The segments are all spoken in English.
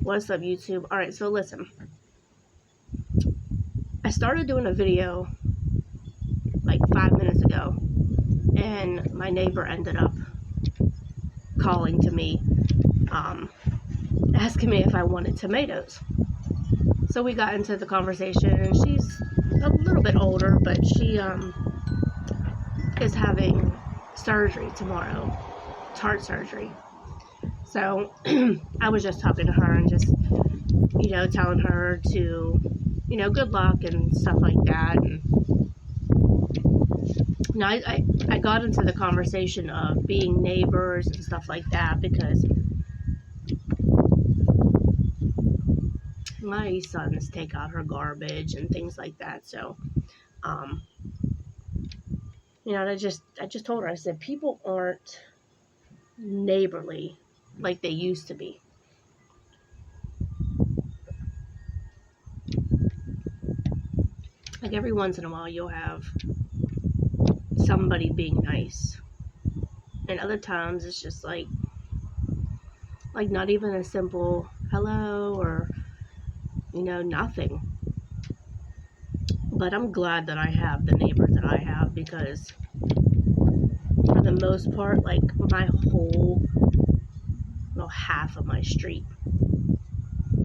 What's up, YouTube? Alright, so listen. I started doing a video like 5 minutes ago, and my neighbor ended up calling to me, asking me if I wanted tomatoes. So we got into the conversation, and she's a little bit older, but she is having surgery tomorrow, heart surgery. So I was just talking to her and just, telling her to, good luck and stuff like that. And now I got into the conversation of being neighbors and stuff like that because my sons take out her garbage and things like that. So, I just told her, I said, people aren't neighborly like they used to be. Like every once in a while you'll have somebody being nice. And other times it's just like not even a simple hello or, nothing. But I'm glad that I have the neighbors that I have because for the most part, like my whole, half of my street,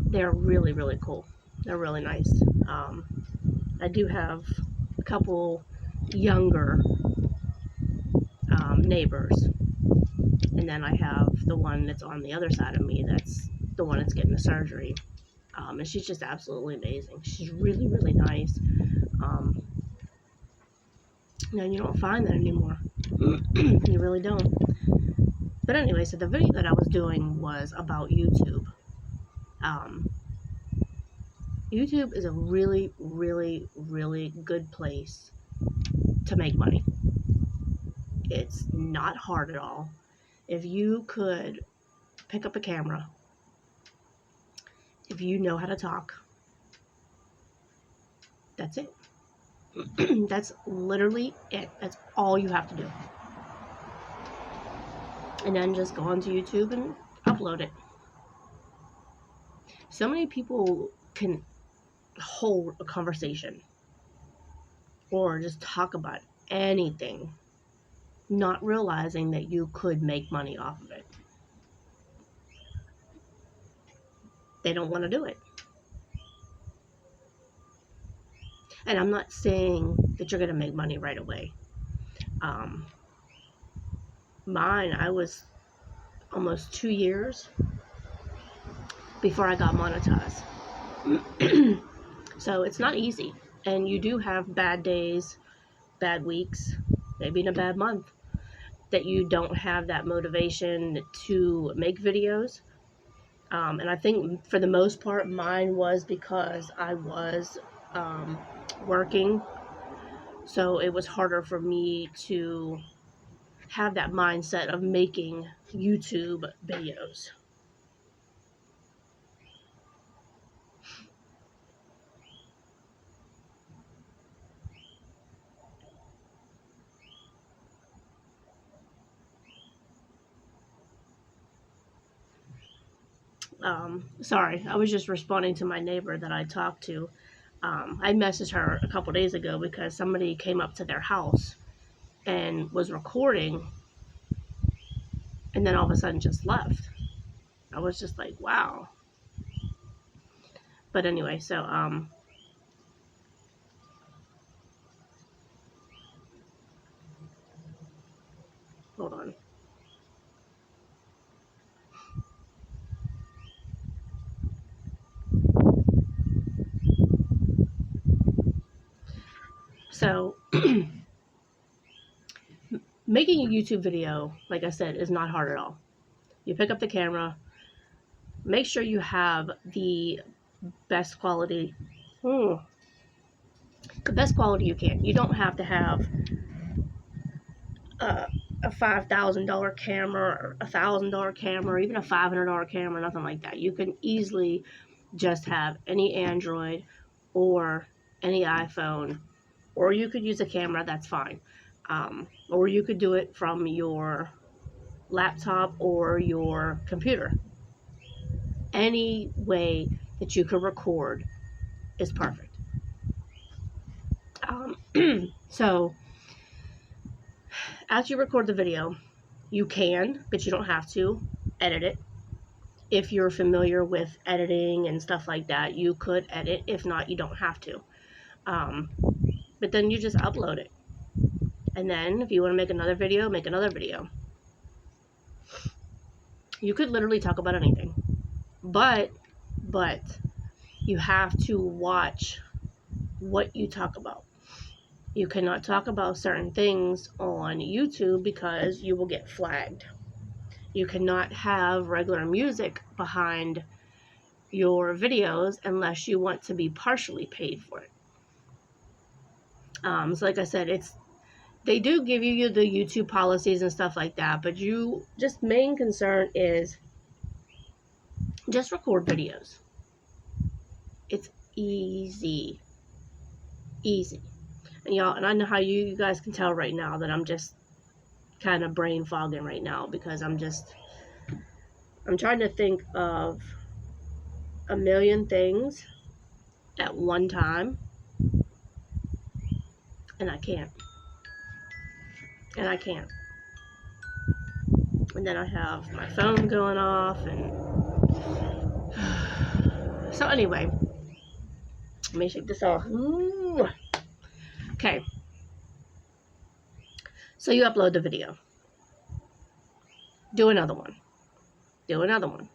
they're really, really cool. They're really nice. I do have a couple younger neighbors, and then I have the one that's on the other side of me. That's the one that's getting the surgery, and she's just absolutely amazing. She's really, really nice. And you don't find that anymore. You really don't. But anyway, so the video that I was doing was about YouTube. YouTube is a really, really, really good place to make money. It's not hard at all. If you could pick up a camera, if you know how to talk, that's it. That's literally it. That's all you have to do. And then just go onto YouTube and upload it. So many people can hold a conversation or just talk about anything, not realizing that you could make money off of it. They don't want to do it. And I'm not saying that you're going to make money right away. I was almost 2 years before I got monetized. So it's not easy. And you do have bad days, bad weeks, maybe in a bad month, that you don't have that motivation to make videos. And I think for the most part, mine was because I was working. So it was harder for me to have that mindset of making YouTube videos. Sorry, I was just responding to my neighbor that I talked to. I messaged her a couple days ago because somebody came up to their house and was recording and then all of a sudden just left. I was just like, wow. But anyway, so hold on. So making a YouTube video, like I said, is not hard at all. You pick up the camera, make sure you have the best quality, the best quality you can. You don't have to have a $5,000 camera or $1,000 camera or even a $500 camera, nothing like that. You can easily just have any Android or any iPhone, or you could use a camera, that's fine. Or you could do it from your laptop or your computer. Any way that you could record is perfect. So as you record the video, you can, but you don't have to, edit it. If you're familiar with editing and stuff like that, you could edit. If not, you don't have to. But then you just upload it. And then if you want to make another video, make another video. You could literally talk about anything. But you have to watch what you talk about. You cannot talk about certain things on YouTube because you will get flagged. You cannot have regular music behind your videos unless you want to be partially paid for it. So like I said, they do give you the YouTube policies and stuff like that, but main concern is just record videos. It's easy. And y'all, and I know how you guys can tell right now that I'm just kind of brain fogging right now because I'm trying to think of a million things at one time, and I can't. And then I have my phone going off, and so anyway, let me shake this off. Ooh. Okay. So you upload the video. Do another one. Do another one.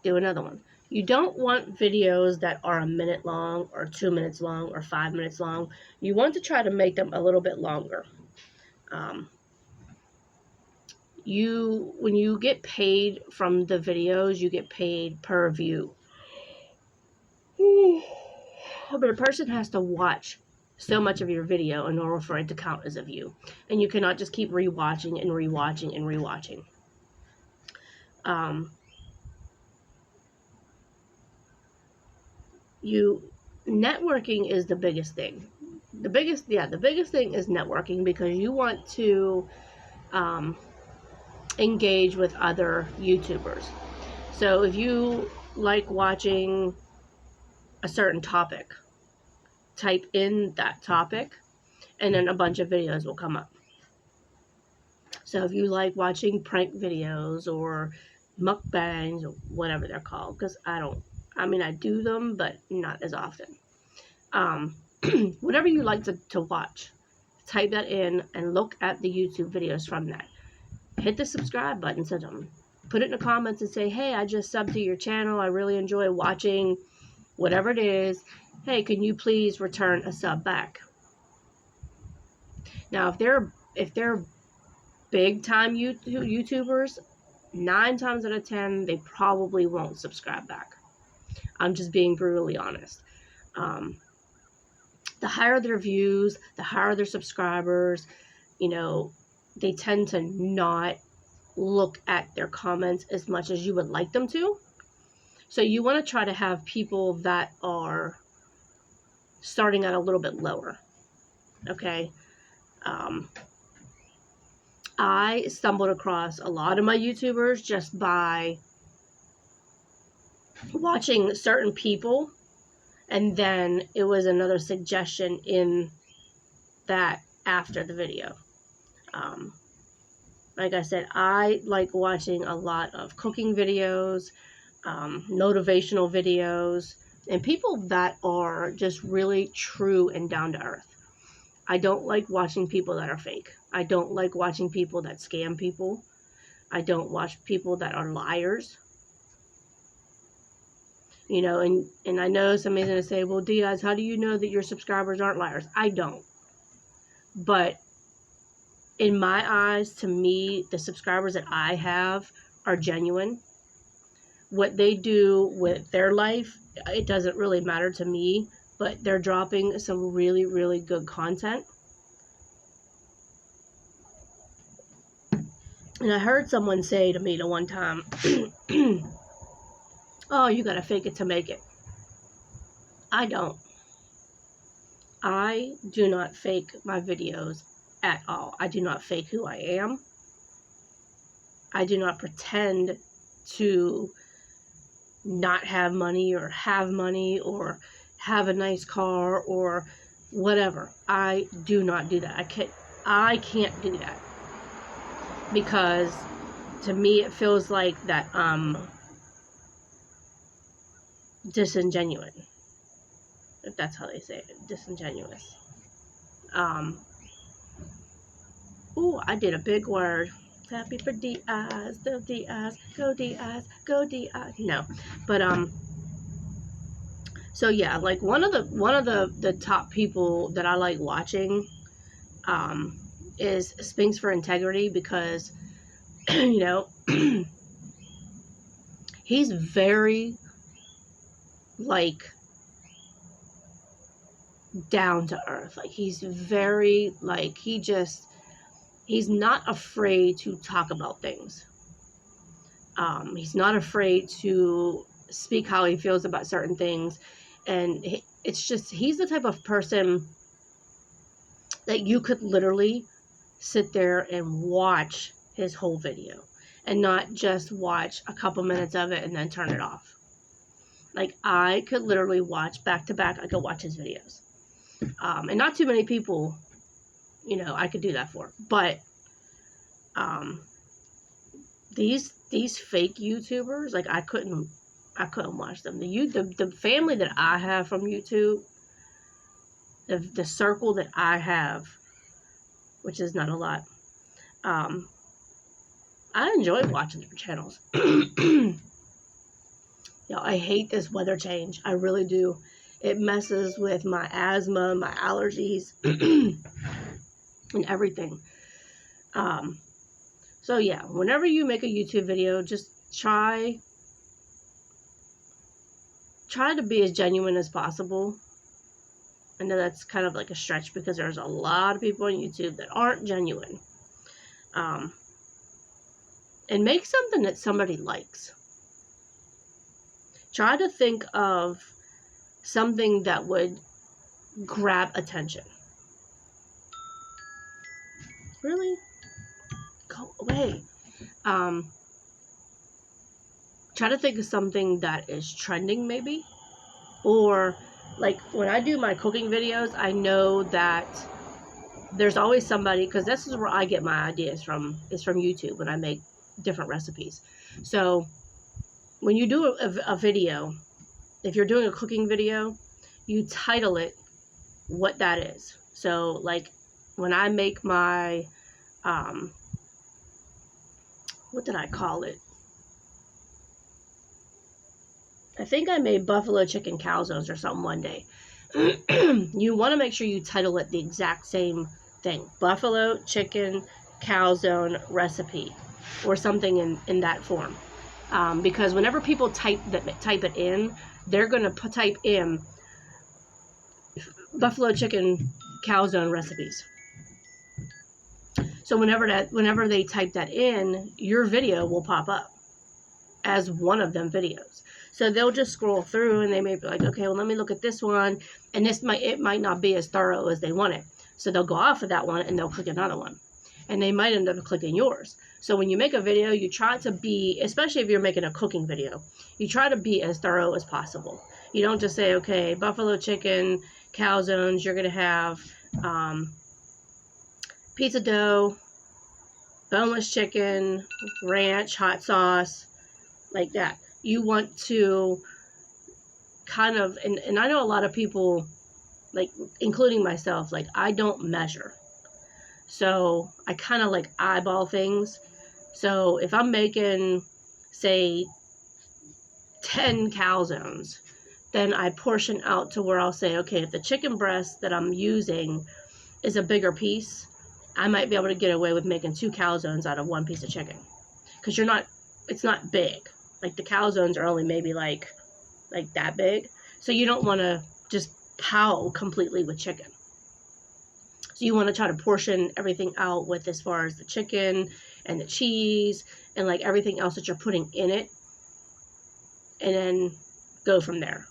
Do another one. You don't want videos that are a minute long or 2 minutes long or 5 minutes long. You want to try to make them a little bit longer. When you get paid from the videos, you get paid per view. But a person has to watch so much of your video in order for it to count as a view. And you cannot just keep rewatching and rewatching and rewatching. Networking is the biggest thing. The biggest thing is networking, because you want to engage with other YouTubers. So if you like watching a certain topic, type in that topic and then a bunch of videos will come up. So if you like watching prank videos or mukbangs or whatever they're called, because I do them, but not as often. Whatever you like to watch, type that in and look at the YouTube videos from that. Hit the subscribe button to them. Put it in the comments and say, hey, I just subbed to your channel. I really enjoy watching whatever it is. Hey, can you please return a sub back? Now, if they're big time YouTubers, 9 times out of 10, they probably won't subscribe back. I'm just being brutally honest. The higher their views, the higher their subscribers, they tend to not look at their comments as much as you would like them to. So you want to try to have people that are starting out a little bit lower. Okay. I stumbled across a lot of my YouTubers just by watching certain people, and then it was another suggestion in that after the video. Like I said, I like watching a lot of cooking videos, motivational videos, and people that are just really true and down to earth. I don't like watching people that are fake. I don't like watching people that scam people. I don't watch people that are liars. And I know somebody's going to say, well, Diaz, how do you know that your subscribers aren't liars? I don't. But in my eyes, to me, the subscribers that I have are genuine. What they do with their life, it doesn't really matter to me, but they're dropping some really, really good content. And I heard someone say to me the one time, oh, you gotta fake it to make it. I don't. I do not fake my videos at all. I do not fake who I am. I do not pretend to not have money or have money or have a nice car or whatever. I do not do that. I can't do that, because to me it feels like that disingenuous, if that's how they say it, disingenuous. Ooh, I did a big word. Happy for DIs, the DIs, go DIs, go DIs. No, but so yeah, like one of the top people that I like watching is Spinks for Integrity, because you know, he's very like down to earth. Like he's very like he's not afraid to talk about things. He's not afraid to speak how he feels about certain things, and it's just he's the type of person that you could literally sit there and watch his whole video and not just watch a couple minutes of it and then turn it off. Like I could literally watch back to back. I could watch his videos, and not too many people, you know, I could do that for. But these fake YouTubers, like I couldn't watch them. The family that I have from YouTube, the circle that I have, which is not a lot, I enjoy watching their channels. Y'all, I hate this weather change. I really do. It messes with my asthma, my allergies, and everything. So yeah, whenever you make a YouTube video, just try to be as genuine as possible. I know that's kind of like a stretch, because there's a lot of people on YouTube that aren't genuine. And make something that somebody likes. Try to think of something that would grab attention. Really? Go away. Try to think of something that is trending, maybe. Or, like, when I do my cooking videos, I know that there's always somebody, because this is where I get my ideas from, is from YouTube when I make different recipes. So when you do a video, if you're doing a cooking video, you title it what that is. So like when I make my what did I call it? I think I made buffalo chicken calzones or something one day. You want to make sure you title it the exact same thing. Buffalo chicken calzone recipe, or something in that form. Because whenever people type it in, they're going to type in buffalo chicken calzone recipes. So whenever they type that in, your video will pop up as one of them videos. So they'll just scroll through and they may be like, okay, well, let me look at this one, and it might not be as thorough as they want it. So they'll go off of that one and they'll click another one, and they might end up clicking yours. So when you make a video, you try to be, especially if you're making a cooking video, you try to be as thorough as possible. You don't just say, okay, buffalo chicken calzones, you're going to have pizza dough, boneless chicken, ranch, hot sauce, like that. You want to kind of, and I know a lot of people, like including myself, like I don't measure. So I kind of like eyeball things. So if I'm making, say, 10 calzones, then I portion out to where I'll say, okay, if the chicken breast that I'm using is a bigger piece, I might be able to get away with making 2 calzones out of one piece of chicken. Because it's not big. Like the calzones are only maybe like that big. So you don't want to just pow completely with chicken. So you want to try to portion everything out with, as far as the chicken and the cheese and like everything else that you're putting in it, and then go from there.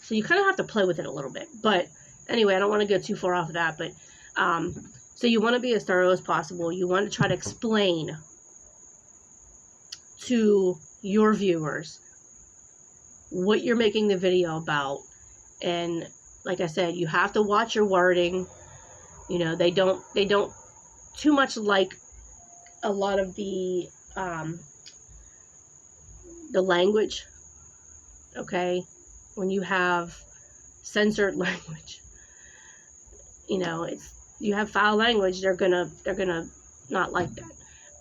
So you kind of have to play with it a little bit. But anyway, I don't want to go too far off of that. But so you want to be as thorough as possible. You want to try to explain to your viewers what you're making the video about. And like I said, you have to watch your wording. You know, they don't too much like a lot of the language, okay? When you have censored language, you know, you have foul language, they're gonna not like that.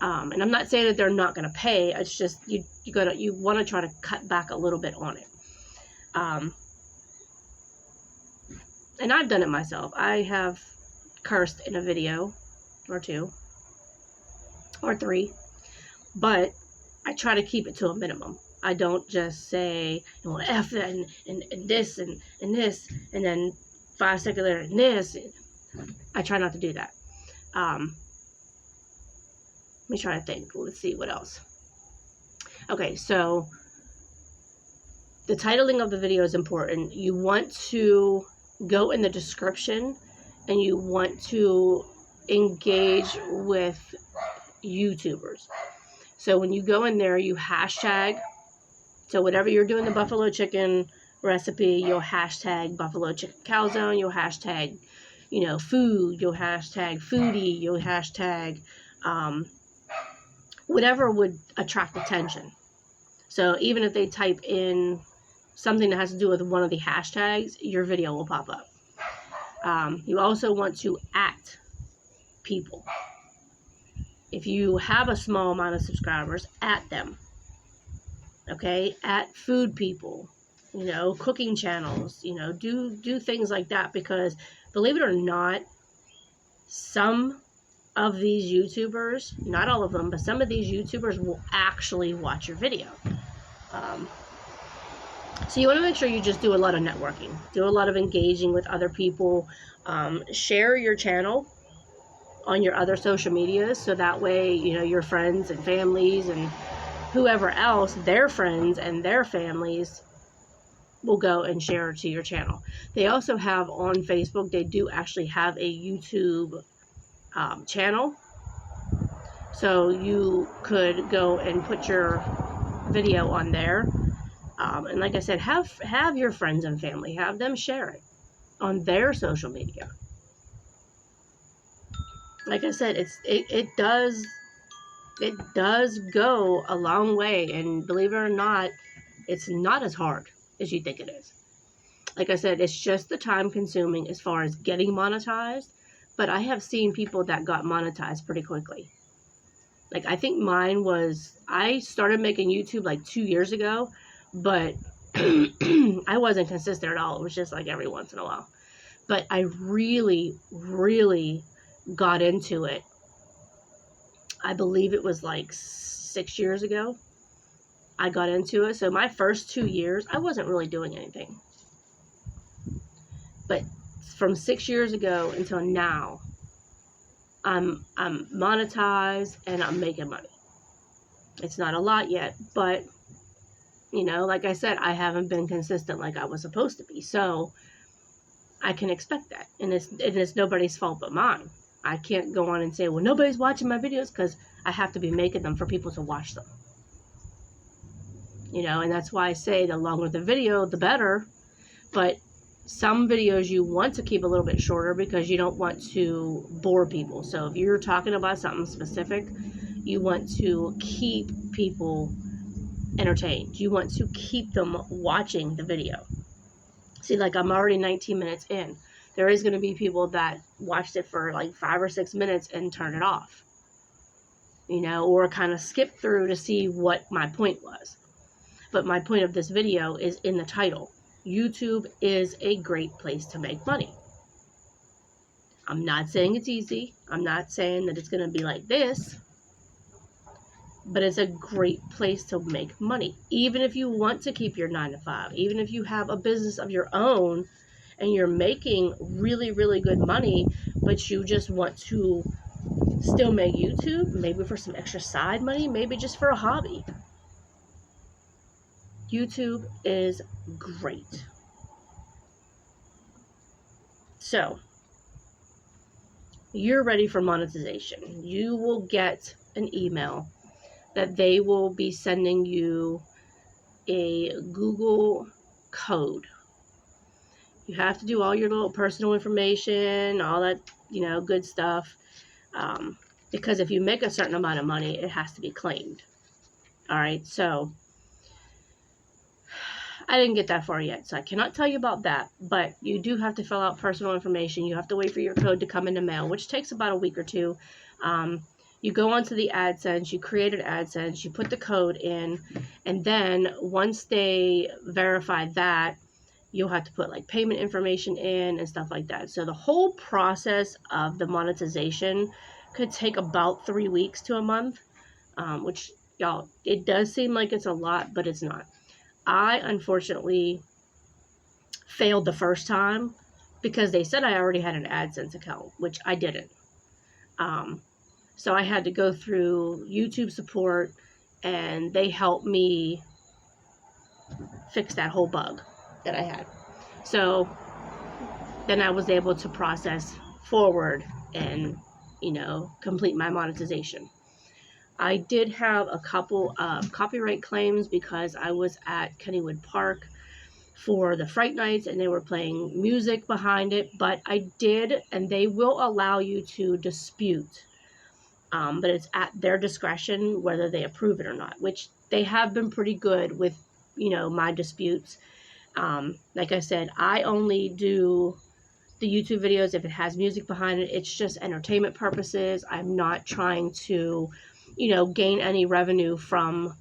And I'm not saying that they're not gonna pay. It's just you want to try to cut back a little bit on it. And I've done it myself. I have cursed in a video or 2 or 3, but I try to keep it to a minimum. I don't just say, well, F that and this and this, and then 5 seconds later, and this. I try not to do that. Let me try to think. Let's see what else. Okay, so the titling of the video is important. You want to go in the description, and you want to engage with YouTubers. So when you go in there, you hashtag. So whatever you're doing the buffalo chicken recipe, you'll hashtag buffalo chicken calzone, you'll hashtag, you know, food, you'll hashtag foodie, you'll hashtag whatever would attract attention. So even if they type in something that has to do with one of the hashtags, your video will pop up. You also want to @ people. If you have a small amount of subscribers, @ them. Okay, @ food people, you know, cooking channels, you know, do things like that, because believe it or not, some of these YouTubers, not all of them, but some of these YouTubers will actually watch your video. So you want to make sure you just do a lot of networking, do a lot of engaging with other people, share your channel on your other social medias, so that way, you know, your friends and families and whoever else, their friends and their families will go and share to your channel. They also have on Facebook, they do actually have a YouTube channel. So you could go and put your video on there. And like I said, have your friends and family, have them share it on their social media. Like I said, it does go a long way, and believe it or not, it's not as hard as you think it is. Like I said, it's just the time consuming as far as getting monetized, but I have seen people that got monetized pretty quickly. Like, I think mine was, I started making YouTube like 2 years ago, but I wasn't consistent at all. It was just like every once in a while. But I really, really got into it. I believe it was like 6 years ago. I got into it. So my first 2 years, I wasn't really doing anything. But from 6 years ago until now, I'm monetized and I'm making money. It's not a lot yet, but you know, like I said, I haven't been consistent like I was supposed to be. So I can expect that. And it's nobody's fault but mine. I can't go on and say, well, nobody's watching my videos, because I have to be making them for people to watch them. You know, and that's why I say the longer the video, the better. But some videos you want to keep a little bit shorter because you don't want to bore people. So if you're talking about something specific, you want to keep people entertained. You want to keep them watching the video. See, like, I'm already 19 minutes in. There is going to be people that watched it for like 5 or 6 minutes and turn it off. You know, or kind of skip through to see what my point was. But my point of this video is in the title. YouTube is a great place to make money. I'm not saying it's easy. I'm not saying that it's going to be like this. But it's a great place to make money. Even if you want to keep your 9 to 5. Even if you have a business of your own and you're making really, really good money, but you just want to still make YouTube, maybe for some extra side money, maybe just for a hobby. YouTube is great. So, you're ready for monetization. You will get an email that they will be sending you a Google code. You have to do all your little personal information, all that, good stuff. Because if you make a certain amount of money, it has to be claimed. All right, so I didn't get that far yet, so I cannot tell you about that. But you do have to fill out personal information. You have to wait for your code to come in the mail, which takes about a week or two. You go onto the AdSense, you create an AdSense, you put the code in, and then once they verify that, you'll have to put like payment information in and stuff like that. So the whole process of the monetization could take about 3 weeks to a month, which, y'all, it does seem like it's a lot, but it's not. I unfortunately failed the first time because they said I already had an AdSense account, which I didn't. So I had to go through YouTube support, and they helped me fix that whole bug that I had. So then I was able to process forward and, complete my monetization. I did have a couple of copyright claims because I was at Kennywood Park for the Fright Nights and they were playing music behind it, but I did, and they will allow you to dispute. But it's at their discretion whether they approve it or not, which they have been pretty good with, my disputes. Like I said, I only do the YouTube videos if it has music behind it. It's just entertainment purposes. I'm not trying to, gain any revenue from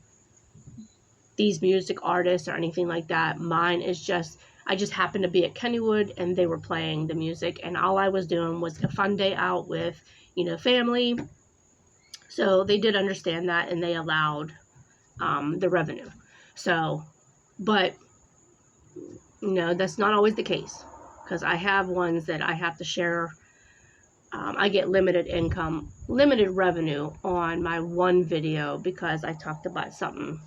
these music artists or anything like that. Mine is just, I just happened to be at Kennywood and they were playing the music, and all I was doing was a fun day out with, family. So they did understand that, and they allowed the revenue. So, but, that's not always the case, because I have ones that I have to share. I get limited revenue on my one video because I talked about something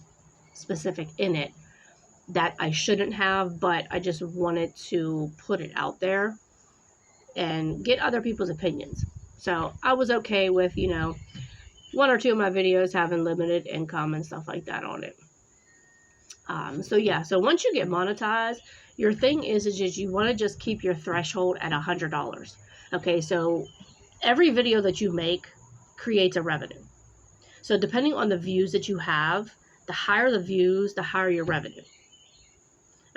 specific in it that I shouldn't have, but I just wanted to put it out there and get other people's opinions. So I was okay with, one or two of my videos having limited income and stuff like that on it. So once you get monetized, your thing is just you want to just keep your threshold at $100. Okay, so every video that you make creates a revenue. So depending on the views that you have, the higher the views, the higher your revenue.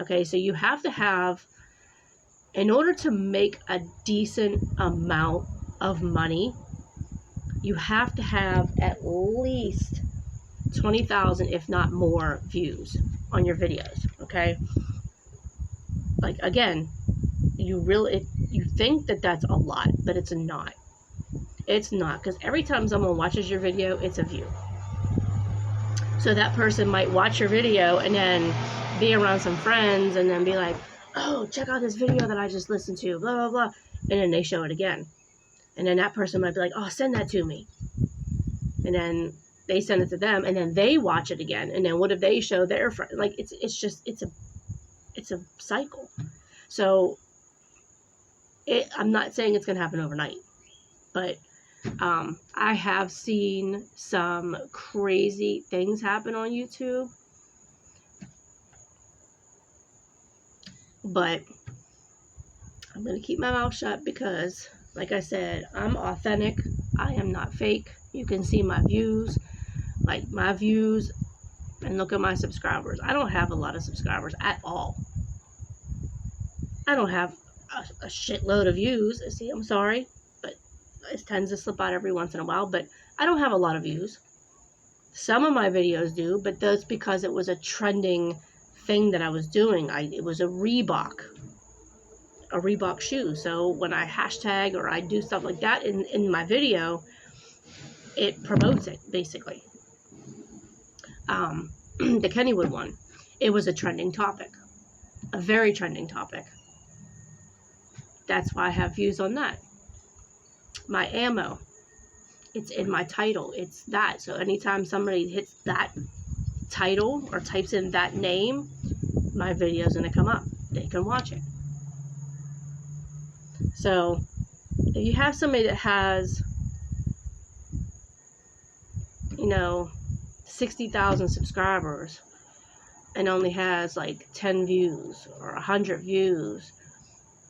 Okay, so you have to have, in order to make a decent amount of money, you have to have at least 20,000, if not more, views on your videos. Okay, like, again, you think that that's a lot, but it's not. It's not, because every time someone watches your video, it's a view. So that person might watch your video and then be around some friends and then be like, oh, check out this video that I just listened to, blah, blah, blah. And then they show it again. And then that person might be like, oh, send that to me. And then they send it to them, and then they watch it again. And then what if they show their friend? Like, it's a cycle. So I'm not saying it's going to happen overnight, but I have seen some crazy things happen on YouTube. But I'm going to keep my mouth shut because, like I said, I'm authentic. I am not fake. You can see my views. Like, my views, and look at my subscribers. I don't have a lot of subscribers at all. I don't have a shitload of views. See, I'm sorry, but it tends to slip out every once in a while. But I don't have a lot of views. Some of my videos do, but that's because it was a trending thing that I was doing. It was a Reebok shoe. So when I hashtag or I do stuff like that in my video, it promotes it, basically. The Kennywood one, it was a trending topic, a very trending topic. That's why I have views on that. My ammo, it's in my title. It's that. So anytime somebody hits that title or types in that name, my video is going to come up. They can watch it. So if you have somebody that has, 60,000 subscribers and only has like 10 views or 100 views.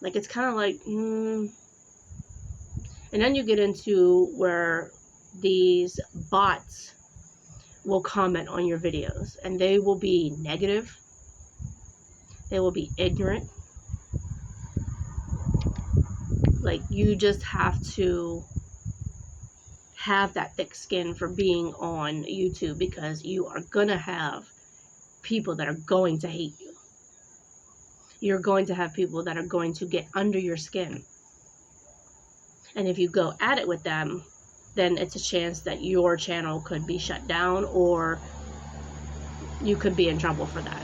Like, it's kind of like, And then you get into where these bots will comment on your videos, and they will be negative. They will be ignorant. Like, you just have to have that thick skin for being on YouTube, because you are gonna have people that are going to hate you. You're going to have people that are going to get under your skin. And if you go at it with them, then it's a chance that your channel could be shut down, or you could be in trouble for that.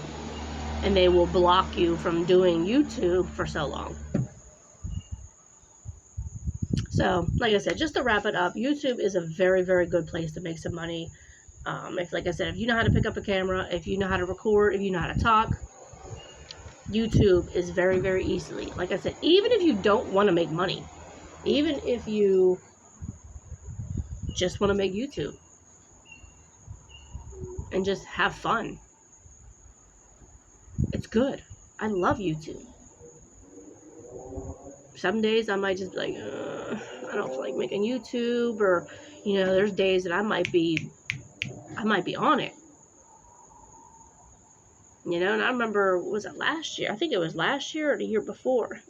And they will block you from doing YouTube for so long. So, like I said, just to wrap it up, YouTube is a very, very good place to make some money. Like I said, if you know how to pick up a camera, if you know how to record, if you know how to talk, YouTube is very, very easily. Like I said, even if you don't want to make money, even if you just want to make YouTube and just have fun, it's good. I love YouTube. Some days I might just be like, I don't feel like making YouTube, or, there's days that I might be on it. And I remember, was it last year? I think it was last year or the year before.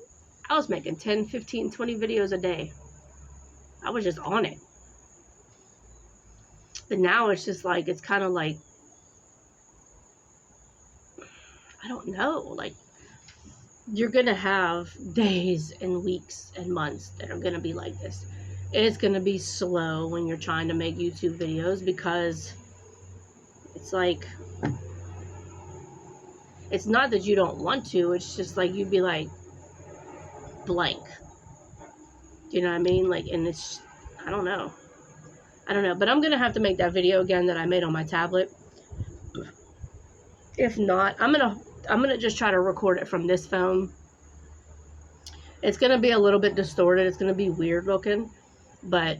I was making 10, 15, 20 videos a day. I was just on it. But now it's just like, it's kind of like, I don't know, like, you're going to have days and weeks and months that are going to be like this. It's going to be slow when you're trying to make YouTube videos, because it's like, it's not that you don't want to, it's just like, you'd be like blank. You know what I mean? Like, and it's, I don't know. But I'm going to have to make that video again that I made on my tablet. If not, I'm going to just try to record it from this phone. It's going to be a little bit distorted. It's going to be weird looking, but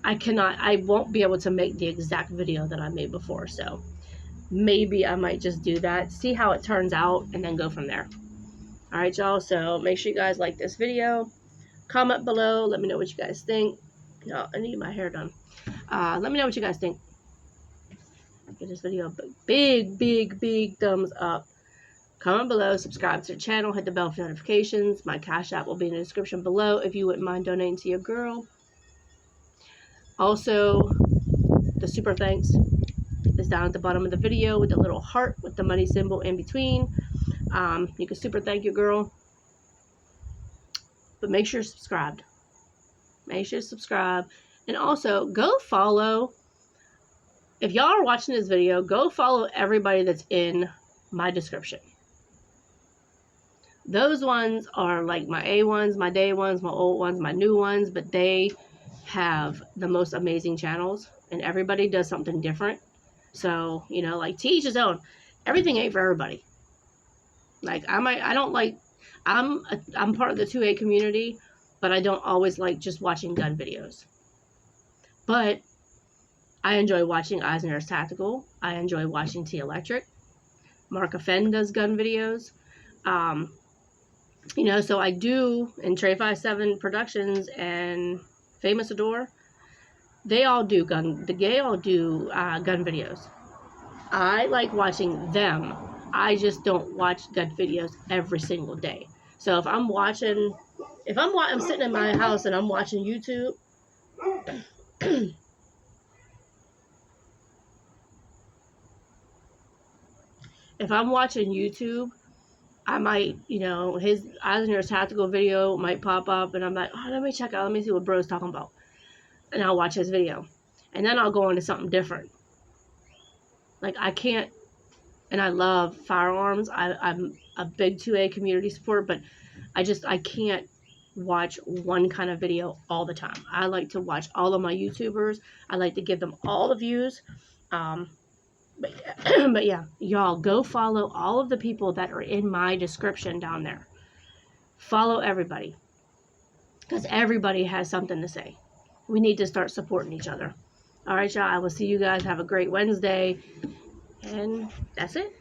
I won't be able to make the exact video that I made before. So maybe I might just do that, see how it turns out, and then go from there. All right, y'all. So make sure you guys like this video. Comment below. Let me know what you guys think. I need my hair done. Let me know what you guys think. Give this video a big, big, big thumbs up. Comment below. Subscribe to the channel. Hit the bell for notifications. My Cash App will be in the description below if you wouldn't mind donating to your girl. Also, the super thanks is down at the bottom of the video with the little heart with the money symbol in between. You can super thank your girl. But make sure you're subscribed. Make sure you subscribe. And also, go follow. If y'all are watching this video, go follow everybody that's in my description. Those ones are like my A ones, my day ones, my old ones, my new ones. But they have the most amazing channels. And everybody does something different. So, like, to each his own. Everything ain't for everybody. Like, I'm part of the 2A community, but I don't always like just watching gun videos. But I enjoy watching Eisner's Tactical. I enjoy watching T Electric. Mark Offend does gun videos. So I do, and Trey 57 Productions and Famous Adore, they all do gun videos. I like watching them. I just don't watch gun videos every single day. So if I'm sitting in my house and I'm watching YouTube, if I'm watching YouTube, I might, his Eisner's Tactical video might pop up, and I'm like, oh, let me check out, let me see what bro's talking about. And I'll watch his video. And then I'll go on to something different. Like, I can't, and I love firearms. I'm a big 2A community support, but I can't watch one kind of video all the time. I like to watch all of my YouTubers. I like to give them all the views. But yeah, y'all go follow all of the people that are in my description down there. Follow everybody, because everybody has something to say. We need to start supporting each other. All right, y'all. I will see you guys. Have a great Wednesday. And that's it.